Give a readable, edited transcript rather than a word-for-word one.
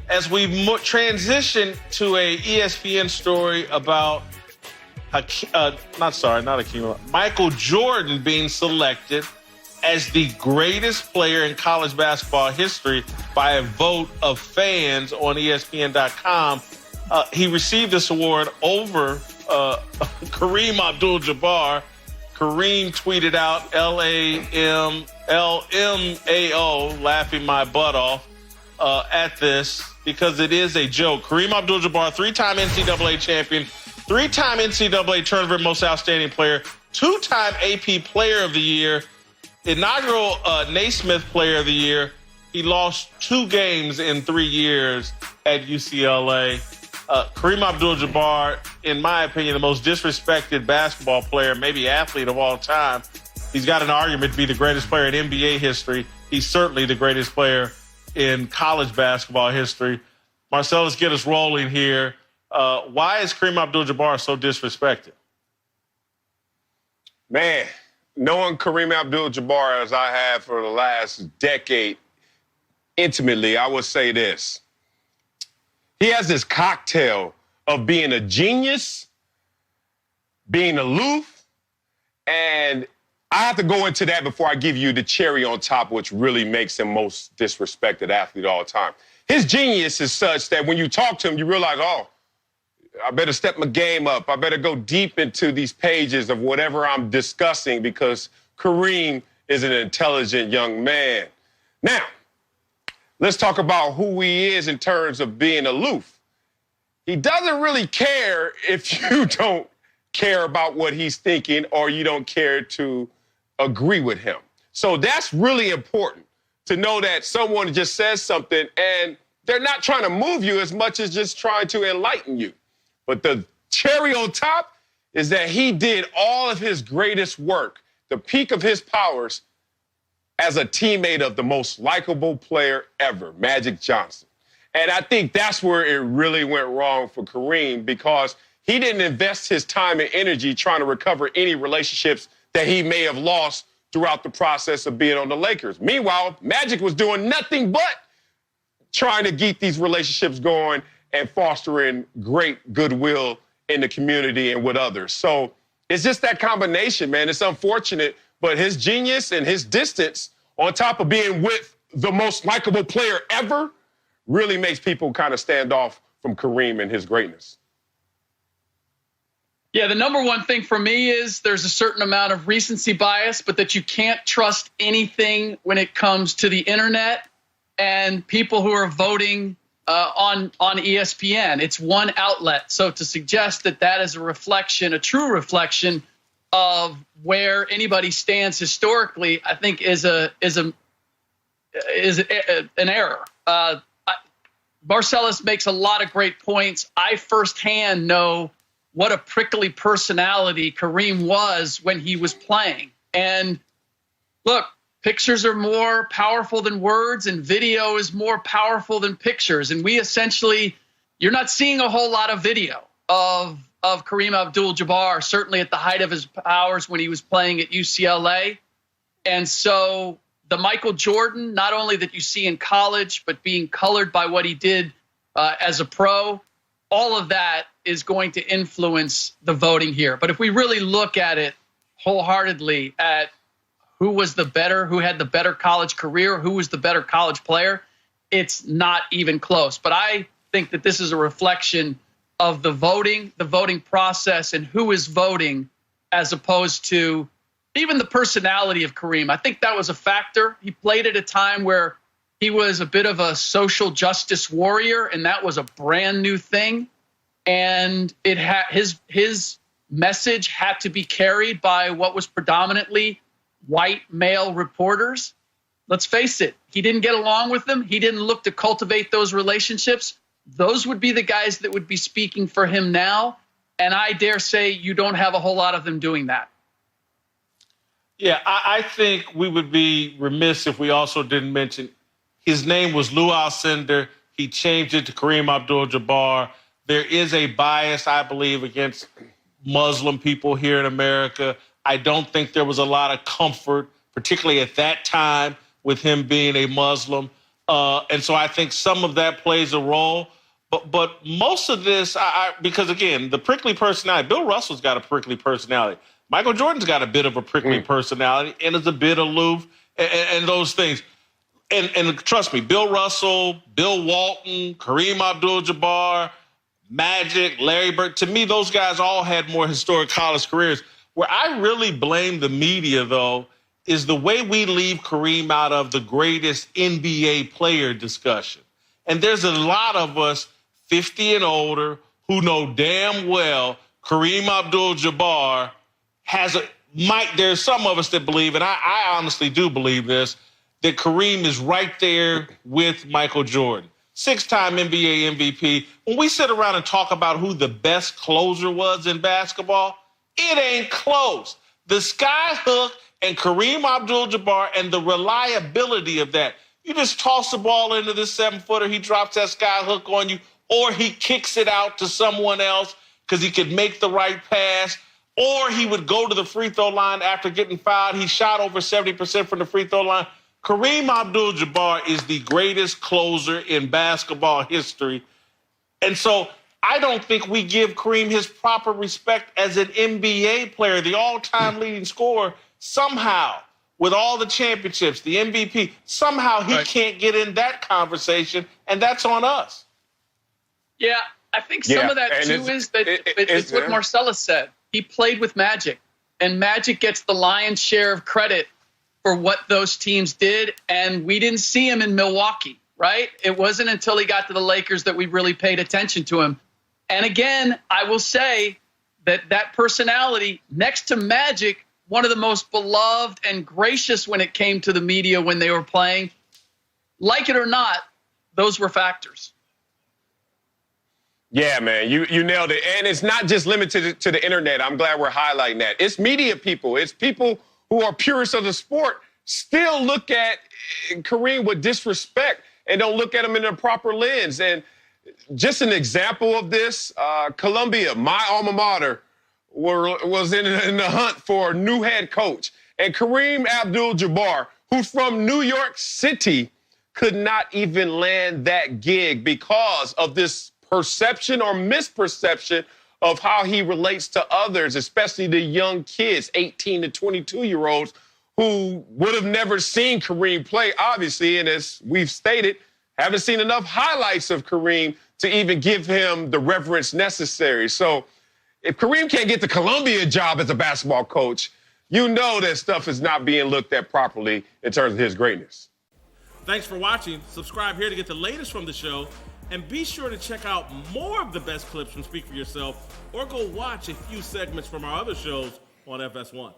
as we transition to a ESPN story about Michael Jordan being selected as the greatest player in college basketball history by a vote of fans on ESPN.com. He received this award over Kareem Abdul-Jabbar. Kareem tweeted out LMAO, laughing my butt off at this because it is a joke. Kareem Abdul-Jabbar, three-time NCAA champion, three-time NCAA tournament most outstanding player, two-time AP player of the year, inaugural Naismith player of the year. He lost 2 games in 3 years at UCLA. Kareem Abdul-Jabbar, in my opinion, the most disrespected basketball player, maybe athlete of all time. He's got an argument to be the greatest player in NBA history. He's certainly the greatest player in college basketball history. Marcellus, get us rolling here. Why is Kareem Abdul-Jabbar so disrespected? Man, knowing Kareem Abdul-Jabbar as I have for the last decade intimately, I would say this. He has this cocktail of being a genius, being aloof, and I have to go into that before I give you the cherry on top, which really makes him most disrespected athlete of all time. His genius is such that when you talk to him, you realize, oh, I better step my game up. I better go deep into these pages of whatever I'm discussing because Kareem is an intelligent young man. Now, let's talk about who he is in terms of being aloof. He doesn't really care if you don't care about what he's thinking or you don't care to agree with him. So that's really important to know that someone just says something and they're not trying to move you as much as just trying to enlighten you. But the cherry on top is that he did all of his greatest work, the peak of his powers, as a teammate of the most likable player ever, Magic Johnson. And I think that's where it really went wrong for Kareem because he didn't invest his time and energy trying to recover any relationships that he may have lost throughout the process of being on the Lakers. Meanwhile, Magic was doing nothing but trying to keep these relationships going and fostering great goodwill in the community and with others. So it's just that combination, man. It's unfortunate, but his genius and his distance on top of being with the most likable player ever really makes people kind of stand off from Kareem and his greatness. Yeah, the number one thing for me is there's a certain amount of recency bias, but that you can't trust anything when it comes to the internet and people who are voting on ESPN. It's one outlet. So to suggest that that is a reflection, a true reflection of where anybody stands historically, I think is an error. Marcellus makes a lot of great points. I firsthand know what a prickly personality Kareem was when he was playing. And look, pictures are more powerful than words, and video is more powerful than pictures. And we essentially, you're not seeing a whole lot of video of Kareem Abdul-Jabbar, certainly at the height of his powers when he was playing at UCLA. And so the Michael Jordan, not only that you see in college, but being colored by what he did as a pro, all of that is going to influence the voting here. But if we really look at it wholeheartedly at who had the better college career, who was the better college player, it's not even close. But I think that this is a reflection of the voting process and who is voting as opposed to even the personality of Kareem. I think that was a factor. He played at a time where he was a bit of a social justice warrior, and that was a brand new thing. And his message had to be carried by what was predominantly white male reporters. Let's face it, he didn't get along with them. He didn't look to cultivate those relationships. Those would be the guys that would be speaking for him now. And I dare say you don't have a whole lot of them doing that. Yeah, I think we would be remiss if we also didn't mention his name was Lou Alcindor. He changed it to Kareem Abdul-Jabbar. There is a bias, I believe, against Muslim people here in America. I don't think there was a lot of comfort, particularly at that time, with him being a Muslim. And so I think some of that plays a role. But most of this, because, again, the prickly personality, Bill Russell's got a prickly personality. Michael Jordan's got a bit of a prickly personality and is a bit aloof and those things. And trust me, Bill Russell, Bill Walton, Kareem Abdul-Jabbar, Magic, Larry Bird, to me, those guys all had more historic college careers. Where I really blame the media, though, is the way we leave Kareem out of the greatest NBA player discussion. And there's a lot of us 50 and older who know damn well Kareem Abdul-Jabbar there's some of us that believe, and I honestly do believe this, that Kareem is right there with Michael Jordan. 6-time NBA MVP. When we sit around and talk about who the best closer was in basketball, it ain't close. The sky hook and Kareem Abdul-Jabbar and the reliability of that. You just toss the ball into this 7-footer, he drops that sky hook on you, or he kicks it out to someone else because he could make the right pass, or he would go to the free throw line after getting fouled. He shot over 70% from the free throw line. Kareem Abdul-Jabbar is the greatest closer in basketball history. And so I don't think we give Kareem his proper respect as an NBA player, the all-time leading scorer. Somehow, with all the championships, the MVP, somehow he can't get in that conversation, and that's on us. Yeah, I think some of that, too, is that it's what Marcellus said. He played with Magic, and Magic gets the lion's share of credit for what those teams did, and we didn't see him in Milwaukee, right? It wasn't until he got to the Lakers that we really paid attention to him. And again, I will say that personality, next to Magic, one of the most beloved and gracious when it came to the media when they were playing, like it or not, those were factors. Yeah, man, you nailed it. And it's not just limited to the internet. I'm glad we're highlighting that. It's media people. It's people who are purists of the sport still look at Kareem with disrespect and don't look at him in a proper lens. And just an example of this, Columbia, my alma mater, was in the hunt for a new head coach. And Kareem Abdul-Jabbar, who's from New York City, could not even land that gig because of this perception or misperception of how he relates to others, especially the young kids, 18 to 22-year-olds, who would have never seen Kareem play, obviously, and as we've stated, haven't seen enough highlights of Kareem to even give him the reverence necessary. So if Kareem can't get the Columbia job as a basketball coach, you know that stuff is not being looked at properly in terms of his greatness. Thanks for watching. Subscribe here to get the latest from the show. And be sure to check out more of the best clips from Speak For Yourself, or go watch a few segments from our other shows on FS1.